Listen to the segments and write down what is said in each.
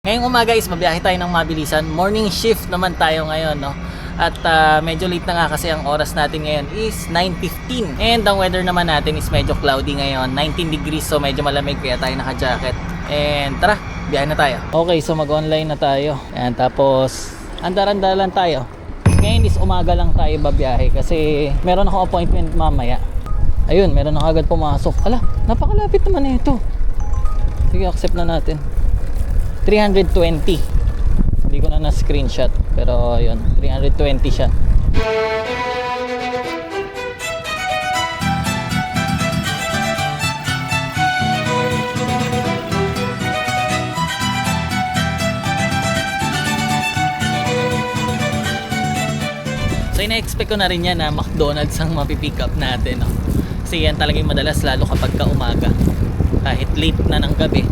Ngayong umaga is mabiyahe tayo ng mabilisan. Morning shift naman tayo ngayon, no? At medyo late na nga kasi ang oras natin ngayon is 9:15. And ang weather naman natin is medyo cloudy ngayon, 19 degrees, so medyo malamig kaya tayo naka-jacket. And tara, biyahe na tayo. Okay, so mag-online na tayo. Ayan, tapos andar-andar lang tayo. Ngayon is umaga lang tayo babiyahe kasi meron akong appointment mamaya. Ayun, meron na agad pumasok. Ala, napakalapit naman na ito. Sige, accept na natin. 320. Hindi ko na screenshot, pero yun, 320 siya. So ina-expect ko na rin yan na McDonald's ang mapipick up natin, no? Kasi yan talaga yung madalas, lalo kapag ka umaga. Kahit late na ng gabi,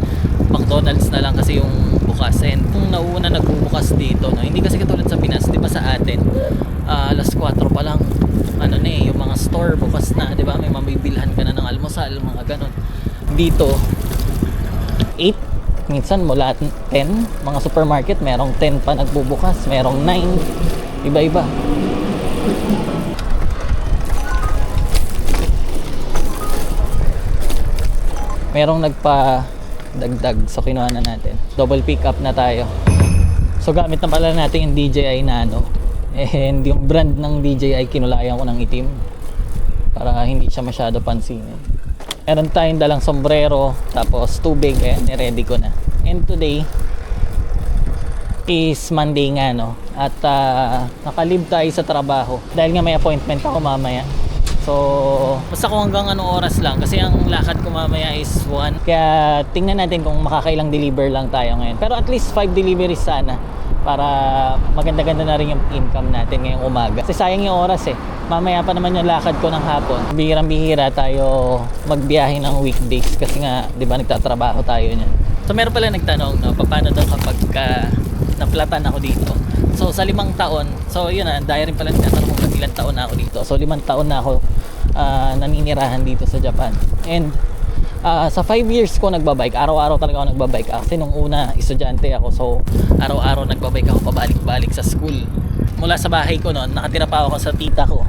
McDonald's na lang kasi yung bukas. And kung nauna nagbubukas dito, no? Hindi kasi katulad sa Pinas, di ba sa atin, alas 4 pa lang, ano na yung mga store bukas na, di ba? May mabibilhan ka na ng almusal, mga ganun. Dito, 8, minsan mula 10, mga supermarket, merong 10 pa nagbubukas, merong 9, iba-iba. Merong nagpa-dagdag, so kinuha na natin. Double pick up na tayo. So gamit na pala natin yung DJI Nano. And yung brand ng DJI kinulayan ko ng itim para hindi siya masyado pansinin. Meron tayong dalang sombrero, tapos tubig, ready ko na. And today is Monday nga, no? At nakalib tayo sa trabaho dahil nga may appointment ako mamaya. So basta kung hanggang anong oras lang, kasi ang lakad ko mamaya is 1. Kaya tingnan natin kung makakailang deliver lang tayo ngayon. Pero at least 5 deliveries sana, para maganda-ganda na rin yung income natin ngayong umaga. Kasi sayang yung oras eh. Mamaya pa naman yung lakad ko ng hapon. Bihirang-bihira tayo magbiyahe ng weekdays kasi nga, di ba, nagtatrabaho tayo niyan. So meron pala nagtanong, no, paano daw kapag naplatan ako dito. So sa 5 taon, so yun na, dahil rin pala nagtatanong kung ilang taon na ako dito. So 5 taon na ako naninirahan dito sa Japan. And sa 5 years ko nagbabike, araw-araw talaga ako nagbabike. Kasi nung una, estudyante ako, so araw-araw nagbabike ako pabalik-balik sa school. Mula sa bahay ko noon, nakatira pa ako sa tita ko.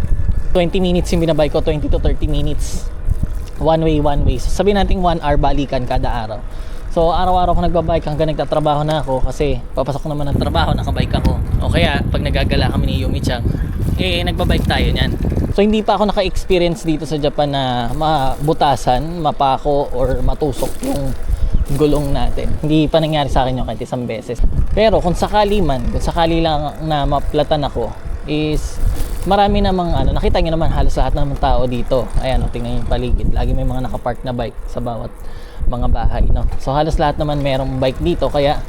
20 minutes yung binabike ko, 20 to 30 minutes. One way. So sabihin natin 1 hour balikan kada araw. So araw-araw ko nagbabike hanggang nagtatrabaho na ako kasi papasok naman ng trabaho, nakabike ako. O kaya pag nagagala kami ni Yumi-chan, nagbabike tayo niyan. So hindi pa ako naka-experience dito sa Japan na mabutasan, mapako or matusok yung gulong natin. Hindi pa nangyari sa akin yung kahit isang beses. Pero kung sakali lang na maplatan ako, is marami namang nakita niyo naman halos lahat ng tao dito. Ayan, tingnan niyo yung paligid. Lagi may mga nakapark na bike sa bawat mga bahay, no? So halos lahat naman merong bike dito, kaya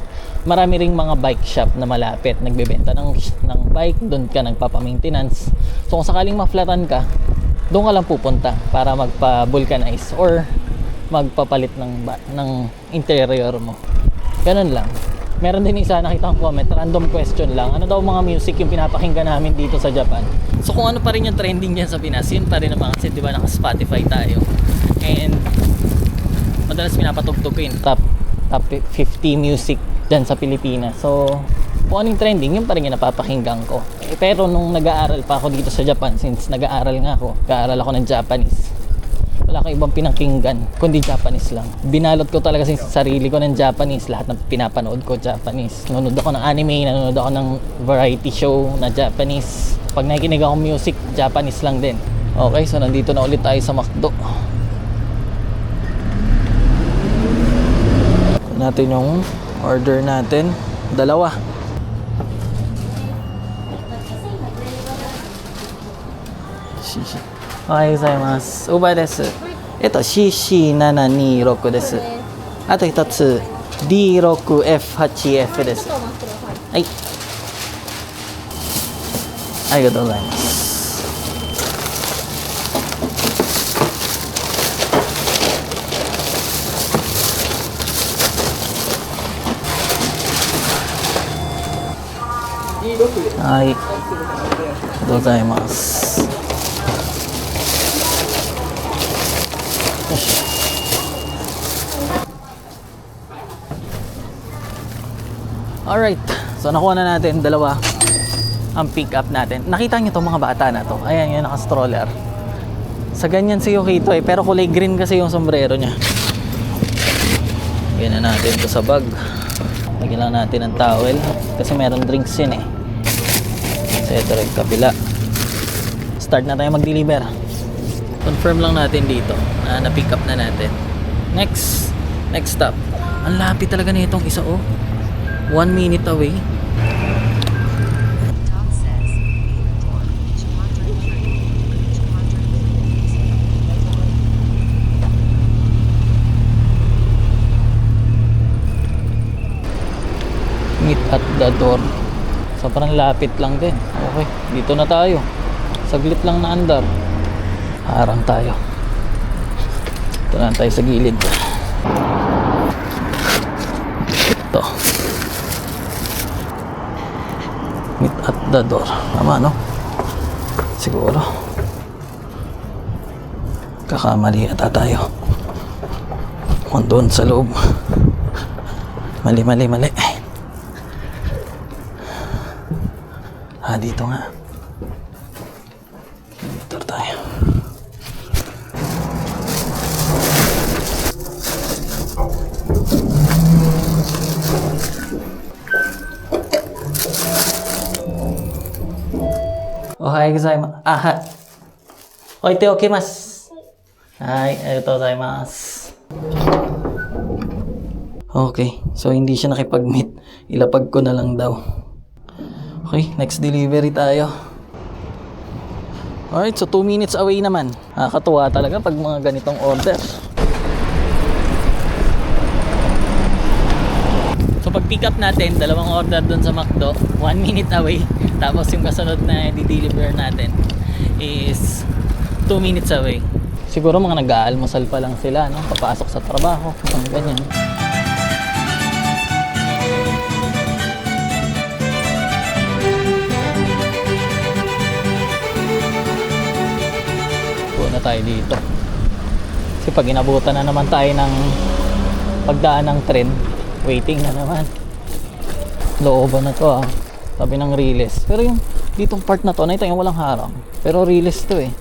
marami ring mga bike shop na malapit nagbebenta ng bike. Doon ka nagpapa-maintenance. So kung sakaling ma-flatan ka, doon ka lang pupunta para magpa-vulcanize or magpapalit ng interior mo. Ganun lang. Meron din isa nakita kong comment, random question lang. Ano daw mga music yung pinapakinggan namin dito sa Japan? So kung ano pa rin yung trending dyan sa Pinas, yun pa rin naman kasi, di ba, naka-Spotify tayo. And madalas pinapatugtog ko yung top 50 music dyan sa Pilipinas. So kung anong trending, yun pa rin yung napapakinggan ko. Pero nung nag-aaral pa ako dito sa Japan, since nag-aaral ako ng Japanese, wala akong ibang pinakinggan kundi Japanese lang. Binalot ko talaga sa sarili ko ng Japanese. Lahat ng pinapanood ko Japanese. Nanonood ako ng anime, nanonood ako ng variety show na Japanese. Pag nakikinig ako music, Japanese lang din. Okay, so nandito na ulit tayo sa McDo. Natin yung order natin, 2. Ohayou gozaimasu. Uber です。CC726 です。あと1つ D6F8F です。はい。ありがとうございます。はい。ありがとうございます。よし。Alright, so nakuha na natin dalawa ang pick up natin. Nakita niyo to mga bata na to. Ayan, yung naka-stroller. Sa ganyan si Yukito eh, pero kulay green kasi yung sombrero niya. Lagyan na natin to sa bag. Lagyan lang natin ng towel kasi meron drinks yun eh. So ito rin kabila. Start na tayo mag-deliver. Confirm lang natin dito na na-pick up na natin. Next stop. Ang lapit talaga na itong isa oh. 1 minute away. Meet at the door. Sobrang lapit lang din. Okay, dito na tayo. Saglit lang na andar. Harang tayo. Ito na tayo sa gilid. Ito. Meet at the door. Tama, no? Siguro. Kakamali ata tayo. Doon sa loob. Mali. Dito nga. Dito tayo. Ohayou gozaimasu. Oite okimasu. Hai, arigatou gozaimasu. Okay, so hindi siya nakipag-meet. Ilapag ko na lang daw. Okay, next delivery tayo. Alright, so 2 minutes away naman. Nakakatuwa talaga pag mga ganitong order. So pag pick up natin, dalawang order dun sa McDo, 1 minute away. Tapos yung kasunod na di-deliver natin is 2 minutes away. Siguro mga nag-aalmusal pa lang sila, no? Papasok sa trabaho, mga ganyan. Na tayo dito kasi pag inabutan na naman tayo ng pagdaan ng tren, waiting na naman. Looban na to sabi ng Riles, pero yung ditong part na to nakita yung walang harang, pero Riles to eh.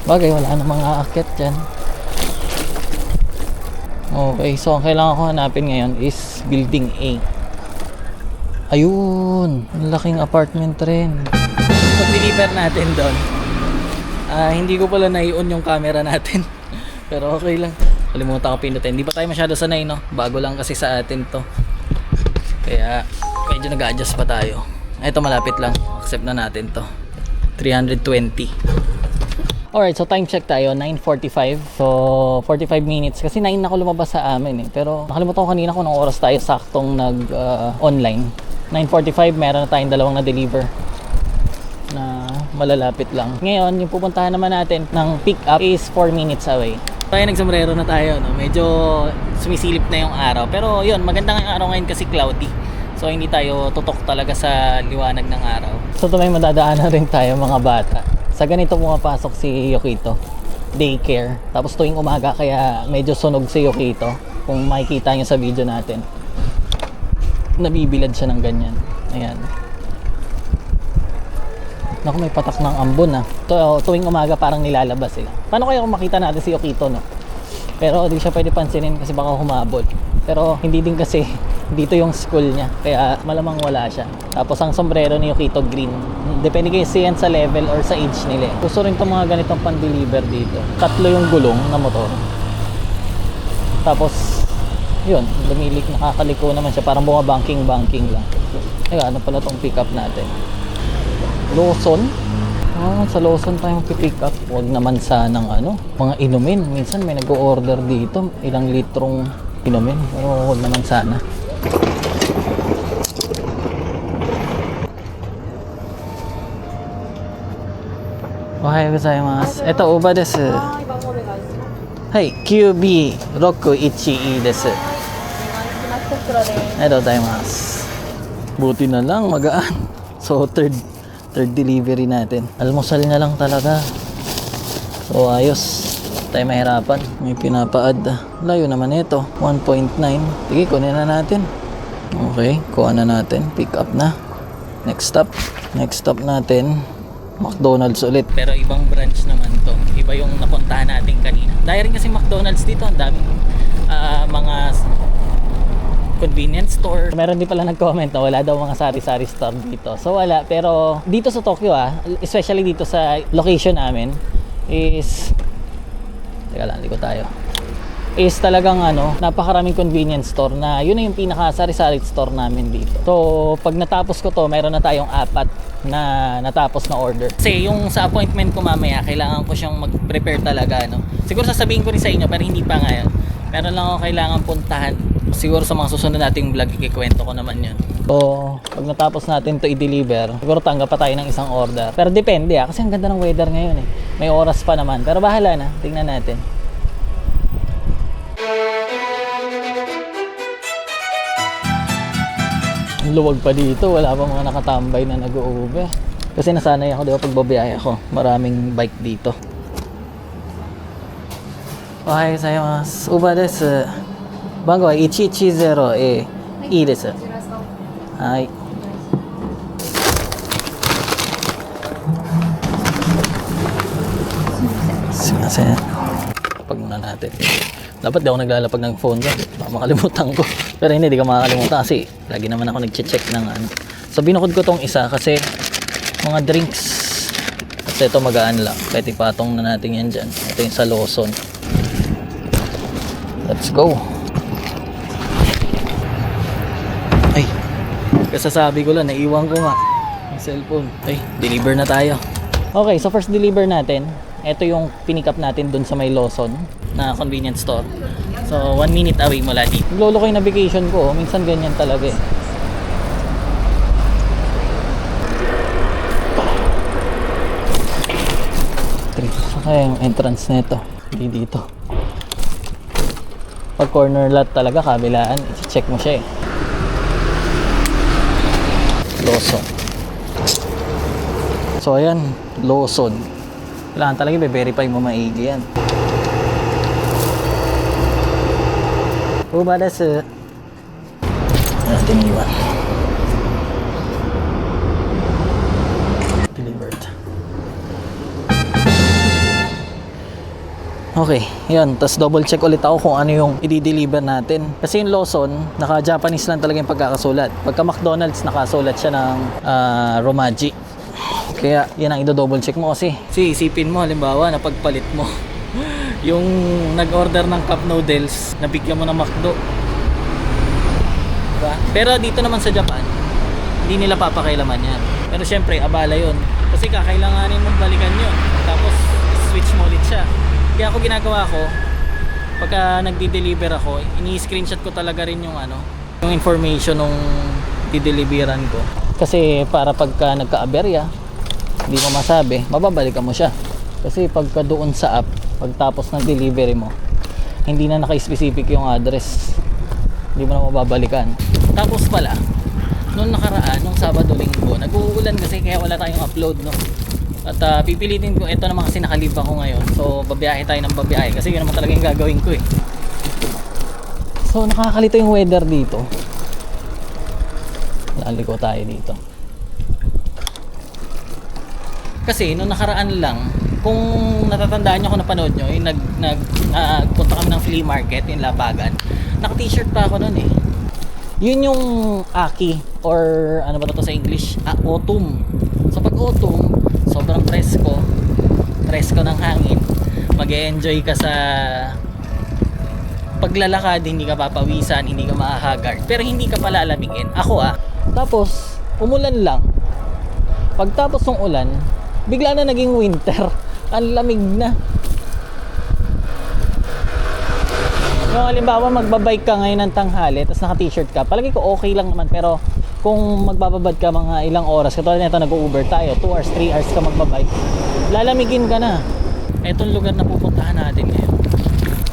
Bagay wala namang aakyat dyan. Okay, so ang kailangan ko hanapin ngayon is building A. Ayun, laking apartment rin. Pag deliver natin doon, hindi ko pala nai-on yung camera natin. Pero okay lang. Kalimutan ko pinutin. Hindi pa tayo masyado sanay, no? Bago lang kasi sa atin to. Kaya medyo nag-adjust pa tayo. Ito malapit lang. Accept na natin to. 320. Alright, so time check tayo. 9:45. So 45 minutes. Kasi 9 ako lumabas sa amin eh. Pero nakalimutan ko kanina kung anong oras tayo saktong nag-online. 9:45 meron na tayong dalawang na-deliver na malalapit lang. Ngayon, yung pupuntahan naman natin ng pick up is 4 minutes away. Tayo nagsombrero na tayo, no? Medyo sumisilip na yung araw. Pero yun, maganda nga yung araw ngayon kasi cloudy. So hindi tayo tutok talaga sa liwanag ng araw. So ito may madadaanan rin tayo mga bata. Sa ganito pumapasok si Yukito. Daycare. Tapos tuwing umaga kaya medyo sunog si Yukito. Kung makikita nyo sa video natin. Nabibilad siya ng ganyan. Ayan. Naku, may patak ng ambon tuwing umaga parang nilalabas sila. Paano kaya kung makita natin si Yukito, no? Pero di siya pwede pansinin kasi baka humabol. Pero hindi din kasi dito yung school niya. Kaya malamang wala siya. Tapos ang sombrero ni Yukito green. Depende kasi yan sa level or sa age nila. Gusto rin itong mga ganitong pan-deliver dito. 3 yung gulong na motor. Tapos yun, lumilik, nakakaliko naman siya. Parang bumabanking lang. Teka, ano pala itong pick up natin? Lawson? Sa Lawson tayong pick up. Huwag naman sanang mga inumin. Minsan may nag-o-order dito. Ilang litrong inumin. Pero huwag naman sana. Ohayou gozaimasu. Ito, uba desu. Hai, QB612 desu. Arigatou gozaimasu. Buti na lang, magaan. So, third delivery natin. Almusal na lang talaga. So ayos. Tayo mahirapan. May pinapaad. Layo naman ito. 1.9. Sige, kunin na natin. Okay, kuha na natin. Pick up na. Next stop. Next stop natin, McDonald's ulit. Pero ibang branch naman to. Iba yung napuntahan natin kanina. Dahil rin kasi McDonald's dito, ang daming mga convenience store. Meron din pala nag-comment na wala daw mga sari-sari store dito. So wala, pero dito sa Tokyo especially dito sa location namin is teka lang, liko tayo. Is talagang napakaraming convenience store na yun na yung pinaka sari-sari store namin dito. So pag natapos ko to, meron na tayong 4 na natapos na order. Kasi yung sa appointment ko mamaya, kailangan ko siyang mag-prepare talaga, Siguro sasabihin ko rin sa inyo, pero hindi pa ngayon. Meron lang ako kailangan puntahan. Siguro sa mga susunod nating vlog, ikikwento ko naman yun. So, pag natapos natin to i-deliver, siguro tanggap pa tayo ng isang order. Pero depende kasi ang ganda ng weather ngayon May oras pa naman. Pero bahala na, tingnan natin. Ang luwag pa dito, wala pa mga nakatambay na nag-u-Uber. Kasi nasanay ako, di ba, pag babiyahe ako, maraming bike dito. Ohayou gozaimasu. Uber desu. Bango wa 110A. Iいです。はい。Sumimasen. Pag muna natin. Dapat di ako naglalapag ng phone ko. Baka makalimutan ko. Pero hindi ka makakalimutan kasi lagi naman ako nag-check ng So binukod ko tong isa kasi mga drinks. Kasi ito magaan lang. Pwede patong na natin yan dyan. Ito yung sa Lawson. Let's go. Ay, kasasabi ko lang, naiwan ko nga yung cellphone. Ay, deliver na tayo. Okay, so first deliver natin. Ito yung pinick up natin dun sa may Lawson na convenience store. So 1 minute away mula dito. Lolo ko yung navigation ko, minsan ganyan talaga eh. Okay, yung entrance nito. Hindi dito. Pag corner lot talaga, kabilaan, i-check mo siya eh. Lawson. So ayan, Lawson. Kailangan talaga i-verify mo maigi yan. Uber desu. Natin iwan. Delivered. Okay, yun. Tapos double check ulit ako kung ano yung i-deliver natin. Kasi yung Lawson, naka-Japanese lang talaga yung pagkakasulat. Pagka McDonald's, nakasulat siya ng Romaji. Kaya yan ang i-double check mo kasi. Isipin mo, halimbawa, na pagpalit mo yung nag-order ng cup noodles, nabigyan mo ng McDo. Diba? Pero dito naman sa Japan, hindi nila papakailaman yan. Pero syempre, abala yun. Kasi kakailanganin mong balikan yun. Tapos, switch mo ulit siya. Kaya ako ginagawa ko, pagka nagdi-deliver ako, ini-screenshot ko talaga rin yung yung information nung di-deliveran ko. Kasi para pagka nagka-aberya, hindi mo masabi, mababalikan mo siya. Kasi pagka doon sa app, pagtapos ng delivery mo, hindi na naka-specific yung address. Hindi mo na mababalikan. Tapos pala, nung nakaraan, nung Sabado-Linggo, nag-uulan kasi kaya wala tayong upload, At pipilitin ko, ito naman kasi nakalib ako ngayon. So babiyahe tayo ng babiyahe kasi yun naman talaga yung gagawin ko eh. So nakakalito yung weather dito. Laliko tayo dito. Kasi nung nakaraan lang, kung natatandaan nyo, kung napanood nyo, yung nagpunta kami ng flea market, yung Labagan, naka-t-shirt pa ako nun eh. Yun yung Aki or ano ba to sa English? Autumn. So pag autumn, sobrang presko ng hangin. Mag-e-enjoy ka sa paglalakad, hindi ka papawisan, hindi ka mahahagard, pero hindi ka pala alamigin. Ako tapos umulan lang. Pagtapos ng ulan, bigla na naging winter. Ang lamig na. Yung halimbawa magbabike ka ngayon ng tanghali tapos naka-t-shirt ka, palagi ko okay lang naman, pero kung magbababad ka mga ilang oras, katulad nito nag-Uber tayo, 2 hours, 3 hours ka magbabike, lalamigin ka na. Etong lugar na pupuntahan natin ngayon,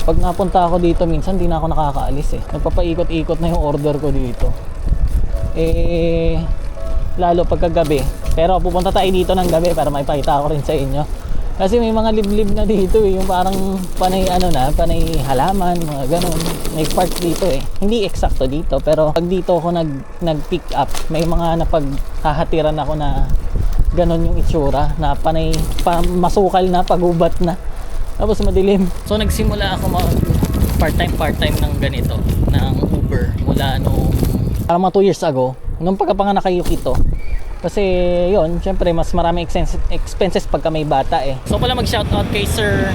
pag napunta ako dito minsan, di na ako nakakaalis eh. Nagpapaikot-ikot na yung order ko dito. Lalo pagkagabi. Pero pupunta tayo dito ng gabi para maipakita ko rin sa inyo Kasi may mga liblib na dito eh, yung parang panay ano na, panay halaman, mga ganun. May park dito eh. Hindi eksakto dito, pero pag dito ako nag-pick up, may mga napaghahatiran ako na ganun yung itsura, na panay masukal na, pagubat na. Tapos madilim. So nagsimula ako part-time ng ganito, ng Uber mula parang mga 2 years ago, nung pagkapanganak kay Yukito. Kasi yon, syempre mas marami expenses pagka may bata eh. So pala mag-shoutout kay Sir.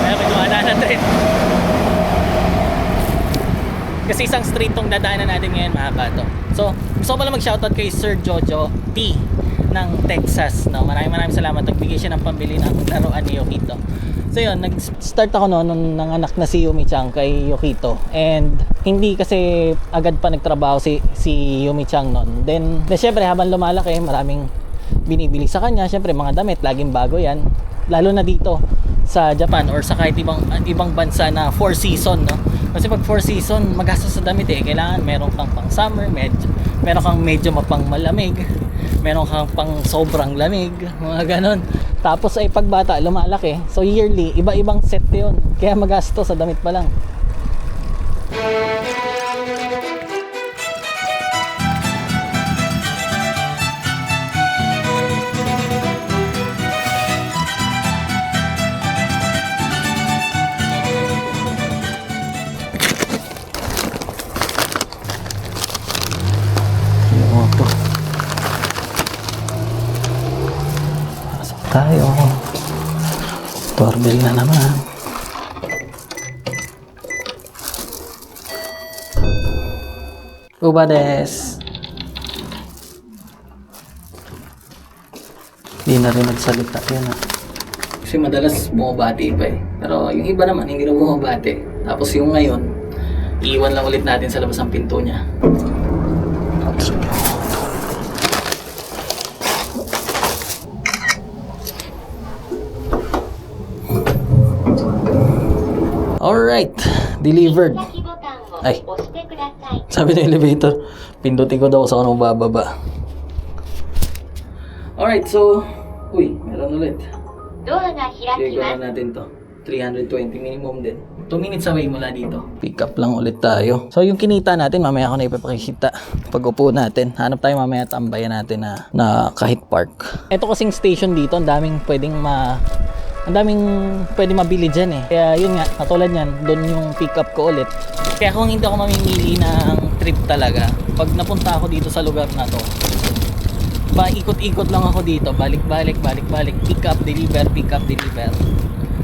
Ay, magdumadaan na trip. Kasi isang street tong dadaanan natin ngayon, mahaba to. So gusto ko pala mag-shoutout kay Sir Jojo T ng Texas. No? Maraming salamat. Nagbigay siya ng pambili ng laruan ni Yukito. So yun, nag-start ako nung nanganak na si Yumi-chan kay Yukito. And hindi kasi agad pa nagtrabaho si Yumi-chan noon. Then syempre habang lumalaki, maraming binibili sa kanya. Syempre mga damit, laging bago yan. Lalo na dito sa Japan or sa kahit ibang bansa na 4 season, no? Kasi pag 4 season, magastos sa damit eh. Kailangan meron kang pang summer, meron kang medyo mapang malamig, meron kang pang sobrang lamig, mga ganon. Tapos ay pagbata lumalaki, so yearly iba-ibang set 'yon. Kaya magastos sa damit pa lang. Tayo. Doorbell na naman. Uba des. Hindi na rin nagsalita yan ah. Kasi madalas bumabati pa eh. Pero yung iba naman hindi na bumabati. Tapos yung ngayon, iiwan lang ulit natin sa labas ng pinto niya. Alright, delivered. Ay, sabi ng elevator, pindutin ko daw sa kung bababa. Alright, so, uy, meron ulit. Check ko na natin to. 320 minimum din. 2 minutes away mula dito. Pick up lang ulit tayo. So, yung kinita natin, mamaya ko na ipapakikita. Pag upo natin, hanap tayo mamaya, tambayan natin na kahit park. Ito kasing station dito, ang daming pwedeng mabili dyan eh. Kaya yun nga, katulad yan, doon yung pick up ko ulit. Kaya kung hindi ako mamimili ng trip talaga, pag napunta ako dito sa lugar na to, ikot-ikot lang ako dito, balik-balik, pick up, deliver,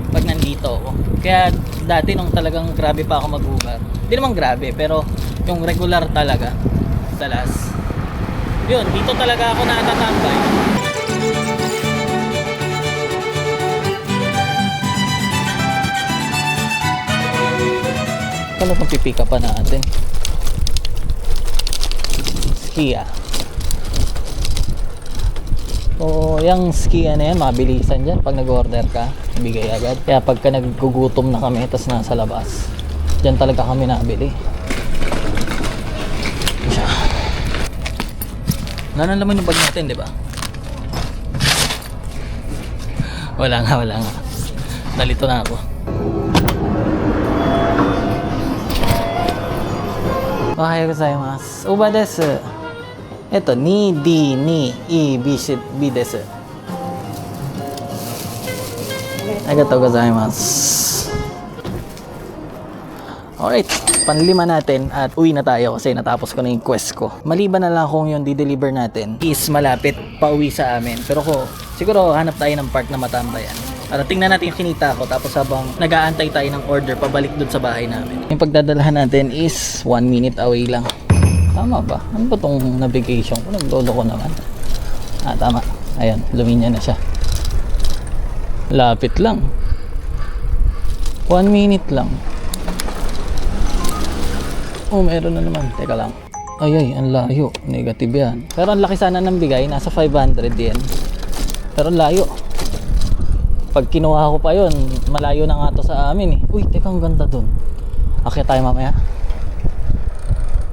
pag nandito ako. Kaya dati nung talagang grabe pa ako mag-Uber, hindi naman grabe, pero yung regular talaga, dalas, yun, dito talaga ako natatambay. Ano itong pipick up pa natin? Skia. So, yung Skia na yan, mabilisan dyan. Pag nag-order ka, ibigay agad. Kaya pagka naggugutom na kami, tas nasa labas, dyan talaga kami nabili. Nanalaman yung bag natin, di ba? Wala nga. Nalito na ako. Ohayou gozaimasu. Uba desu. Eto, ni, di, ni, i, bi, bi desu. Arigatou gozaimasu. Alright, panlima natin at uwi na tayo kasi natapos ko na yung quest ko. Maliban na lang kung yung di-deliver natin is malapit pa uwi sa amin. Pero siguro hanap tayo ng park na matambayan. Para tingnan natin yung kinita ko, tapos habang nag-aantay tayo ng order pabalik dun sa bahay namin. Yung pagdadalahan natin is 1 minute away lang. Tama ba? Ano ba tong navigation ko? Naglolo ko naman. Tama. Ayan, luminya na siya. Lapit lang. 1 minute lang. Oh, meron na naman. Teka lang. Ay, ang layo. Negative yan. Pero ang laki sana ng bigay. Nasa 500 yan. Pero ang layo. Pag kinuha ko pa yun, malayo na nga to sa amin eh. Uy, teka, ang ganda dun. Akyat tayo mamaya.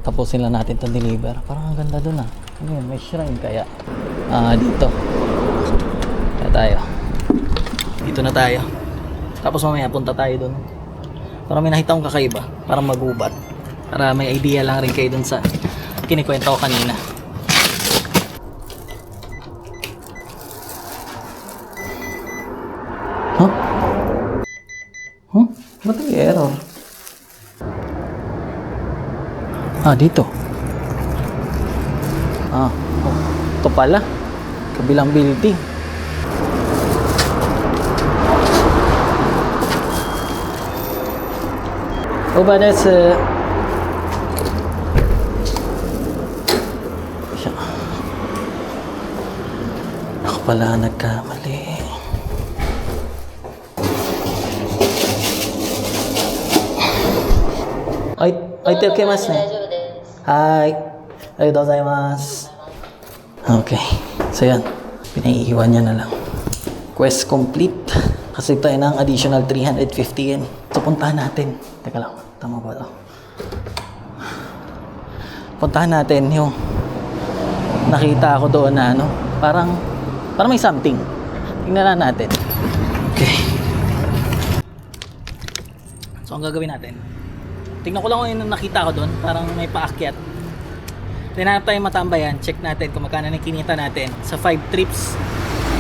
Tapusin lang natin itong deliver. Parang ang ganda dun ah. Ano yun, may shrine kaya. Dito. Kaya tayo. Dito na tayo. Tapos mamaya punta tayo doon. Para may nakita akong kakaiba. Para magubat. Para may idea lang rin kayo doon sa kinikwento ko kanina. Huh? Huh? Ba't may error? Ah, dito. Ah, oh, ito pala. Kabilang building. Oh, but that's ako pala nagkamali. Ay, terkemasu ne. Hi. Arigatou gozaimasu. Okay. So yan. Pinaiiwan niya na lang. Quest complete. Kasi tayo ng additional 350 yen. So puntahan natin. Teka lang. Tama ba ito? Puntahan natin yung nakita ako doon na ano. Parang may something. Tingnan na natin. Okay. So ang gagawin natin. Tingnan ko lang kung yung nakita ko doon. Parang may paakyat. Tinanap tayo matambayan. Check natin kung magkano na kinita natin sa 5 trips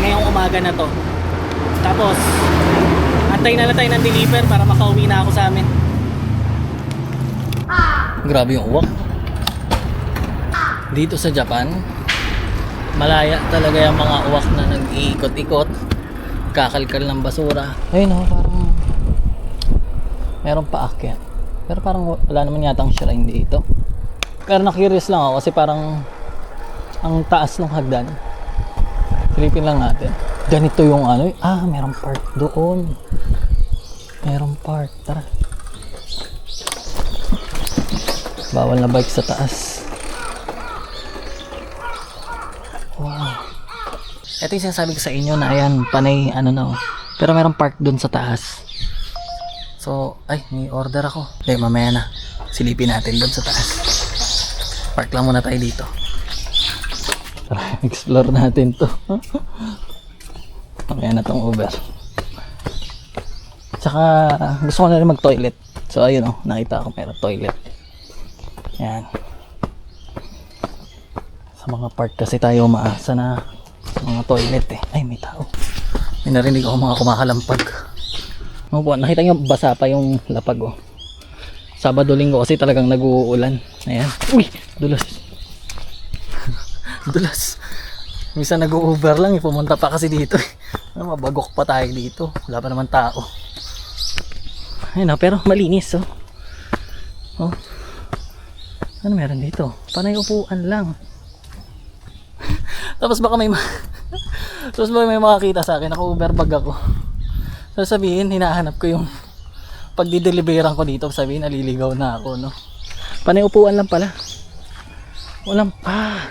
ngayong umaga na to. Tapos antay na lang tayo ng deliver para makauwi na ako sa amin. Grabe yung uwak. Dito sa Japan, malaya talaga yung mga uwak na nag-iikot-ikot, kakalkal ng basura. Ayun o, parang meron paakyat. Pero parang wala naman yatang shrine dito. Pero na-curious lang ako kasi parang ang taas ng hagdan. Silipin lang natin. Ganito yung ano. Ah, merong park doon. Merong park. Tara. Bawal na bike sa taas. Wow. Ito yung sinasabi ko sa inyo na ayan, panay ano na oh. Pero merong park doon sa taas. So, ay, may order ako. Okay, mamaya na. Silipin natin doon sa taas. Park lang muna tayo dito. Tara, explore natin to. Mamaya na tong Uber. Tsaka, gusto ko na rin mag-toilet. So, ayun oh, nakita ko meron toilet. Ayan. Sa mga park kasi tayo umaasa na mga toilet eh. Ay, may tao. May narinig ako mga kumakalampag. Nakita nyo, basa pa yung lapag oh. Sabado linggo kasi talagang nag-uulan. Ayan. Uy! Dulas. Dulas. Minsan nag-u-Uber lang eh. Pumunta pa kasi dito eh. Mabagok pa tayo dito. Wala pa naman tao. Ayun oh, pero malinis oh. Oh. Ano meron dito? Panay upuan lang. Tapos baka may tapos baka may makakita sa akin. Naka-Uber bag ako. Sasabihin, hinahanap ko yung pagdi-deliveran ko dito. Sabihin, naliligaw na ako, no? Panay upuan lang pala. Walang pa.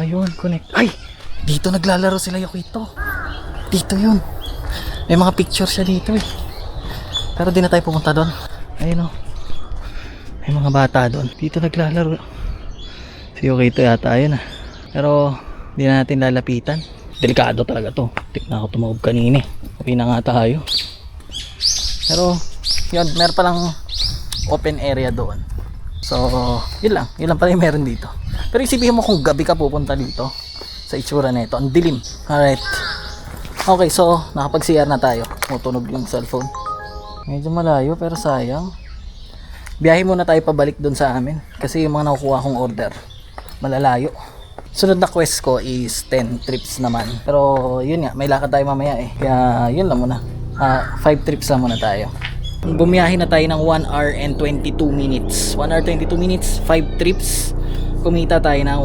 Ayun, connect. Ay! Dito naglalaro sila Yokito. Dito yun. May mga picture siya dito eh. Pero di na tayo pumunta doon. Ayun oh. May mga bata doon. Dito naglalaro. Si Yokito yata ayun ah. Pero di na natin lalapitan. Delikado talaga to. Tignan ako tumawag kanina. Uwi na nga tayo. Pero yun, meron palang open area doon. So yun lang pala yung meron dito. Pero isipin mo kung gabi ka pupunta dito sa itsura na ito. Ang dilim. Alright. Okay, so nakapag-CR na tayo. Tunog yung cellphone. Medyo malayo pero sayang. Biyahe muna tayo pabalik doon sa amin. Kasi yung mga nakukuha kong order malalayo. Sunod na quest ko is 10 trips naman. Pero yun nga, may lakad tayo mamaya eh. Kaya yun lang muna. 5 trips lang muna tayo. Bumiyahe na tayo ng 1 hour and 22 minutes. 1 hour 22 minutes, 5 trips. Kumita tayo ng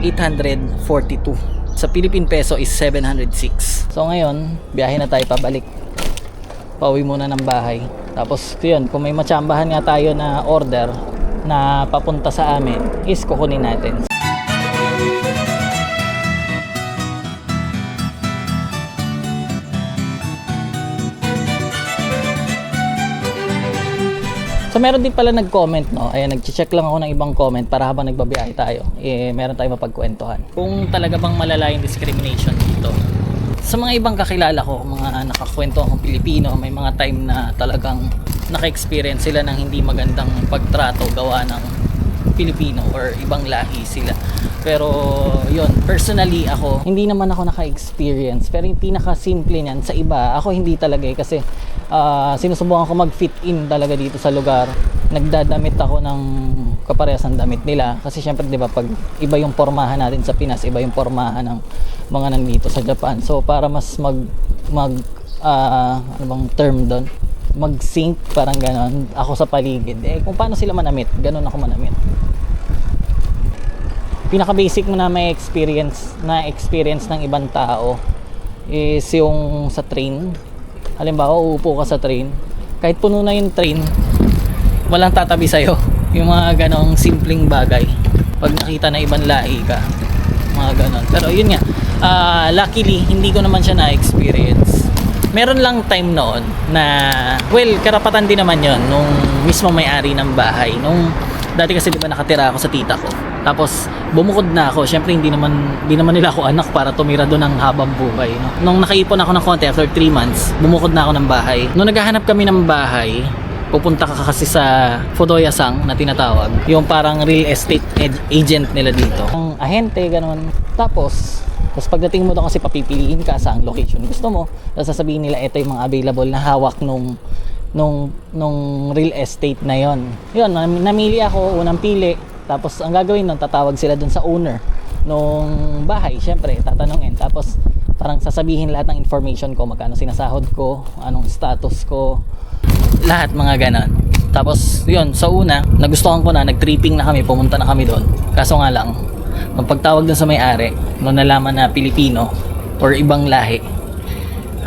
1,842. Sa Philippine peso is 706. So ngayon, biyahe na tayo pabalik. Pauwi muna ng bahay. Tapos yun, kung may matsambahan nga tayo na order na papunta sa amin, is kukunin natin. So meron din pala nag-comment, no? Ayan, nag-check lang ako ng ibang comment para habang nagbabiyahe tayo, meron tayong mapagkwentuhan. Kung talaga bang malala yung discrimination dito sa mga ibang kakilala ko, mga nakakwento akong Pilipino, may mga time na talagang naka-experience sila ng hindi magandang pagtrato gawa ng Pilipino or ibang lahi sila. Pero yun, personally ako, hindi naman ako naka-experience. Pero yung pinaka-simple niyan sa iba, ako hindi talaga kasi sinusubukan ko mag-fit in talaga dito sa lugar. Nagdadamit ako ng kaparehas ng damit nila kasi syempre 'di ba pag iba yung pormahan natin sa Pinas, iba yung pormahan ng mga nandito sa Japan. So para mas ano bang term doon? Mag-sync, parang ganon ako sa paligid. Kung paano sila manamit, ganon ako manamit. Pinaka basic mo na may experience ng ibang tao is yung sa train. Halimbawa uupo ka sa train, kahit puno na yung train, walang tatabi sa'yo. Yung mga ganong simpleng bagay pag nakita na ibang lahi ka, mga ganon. Pero yun nga, luckily hindi ko naman siya na-experience. Meron lang time noon na, well, karapatan din naman yon nung mismo may-ari ng bahay. Nung dati kasi di ba nakatira ako sa tita ko, tapos bumukod na ako. Syempre hindi naman nila ako anak para tumira doon ng habang buhay, no? Nung nakaipon ako ng konti after 3 months, bumukod na ako ng bahay. Nung naghahanap kami ng bahay, pupunta ka kasi sa Fudoya-san na tinatawag, yung parang real estate agent nila dito, ang ahente, gano'n. Tapos pagdating mo doon kasi papipiliin ka sa location gusto mo, tapos sasabihin nila ito yung mga available na hawak nung real estate na yon. Yun, namili ako, unang pili. Tapos ang gagawin nun, tatawag sila dun sa owner nung bahay, syempre tatanungin, tapos parang sasabihin lahat ng information ko, magkano sinasahod ko, anong status ko, lahat mga ganon. Tapos yun, sa una nagustuhan ko na, nag-tripping na kami, pumunta na kami doon. Kaso nga lang, nung pagtawag dun sa may-ari, nung nalaman na Pilipino or ibang lahi,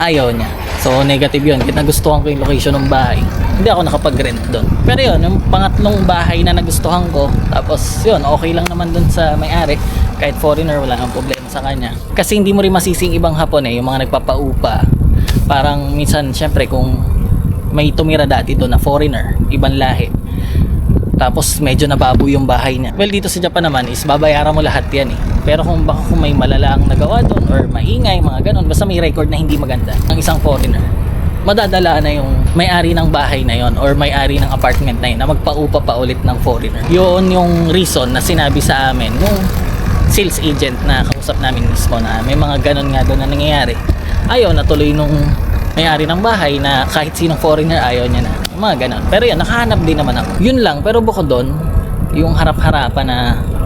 ayaw niya. So negative yun. Kahit nagustuhan ko yung location ng bahay, hindi ako nakapag-rent doon. Pero yun, yung pangatlong bahay na nagustuhan ko, tapos yun, okay lang naman doon sa may-ari. Kahit foreigner, wala nang problema sa kanya. Kasi hindi mo rin masising ibang Hapon yung mga nagpapaupa. Parang minsan, syempre, kung may tumira dati doon na foreigner, ibang lahi, tapos medyo nababoy yung bahay niya, well, dito sa Japan naman is babayaran mo lahat yan Pero kung may malalaang nagawa doon or maingay, mga ganon, basta may record na hindi maganda ng isang foreigner, madadala na yung may-ari ng bahay na yon or may-ari ng apartment na yun na magpaupa pa ulit ng foreigner. Yun yung reason na sinabi sa amin nung sales agent na kausap namin mismo na may mga ganon nga doon na nangyayari. Ayaw na tuloy nung may-ari ng bahay na kahit sinong foreigner ayaw niya na, mga ganon. Pero yan, nakahanap din naman ako. Yun lang, pero bukod doon, yung harap-harapan na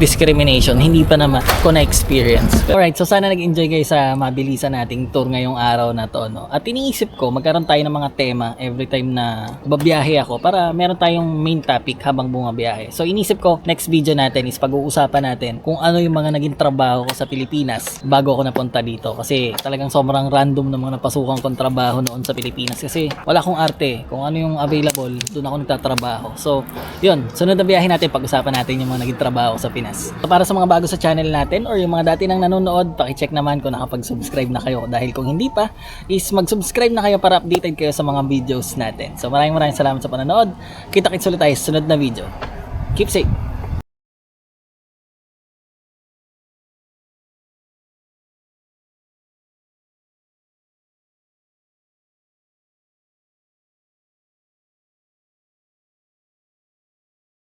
discrimination, hindi pa naman ko na-experience. Alright, so sana nag-enjoy kayo sa mabilisan nating tour ngayong araw na to, no? At iniisip ko, magkaroon tayo ng mga tema every time na babiyahe ako para meron tayong main topic habang bumabiyahe. So iniisip ko, next video natin is pag-uusapan natin kung ano yung mga naging trabaho ko sa Pilipinas bago ako napunta dito. Kasi talagang sobrang random ng mga napasukan kong trabaho noon sa Pilipinas. Kasi wala akong arte. Kung ano yung available, doon ako nagtatrabaho. So, yun. Sunod na biyahe natin, pag-usapan natin yung mga naging trabaho sa Pinas. So, para sa mga bago sa channel natin or yung mga dati nang nanonood, paki-check naman kung nakapag-subscribe na kayo. Dahil kung hindi pa, is mag-subscribe na kayo para updated kayo sa mga videos natin. So maraming salamat sa panonood. Kita-kits ulit tayo sa sunod na video. Keep safe!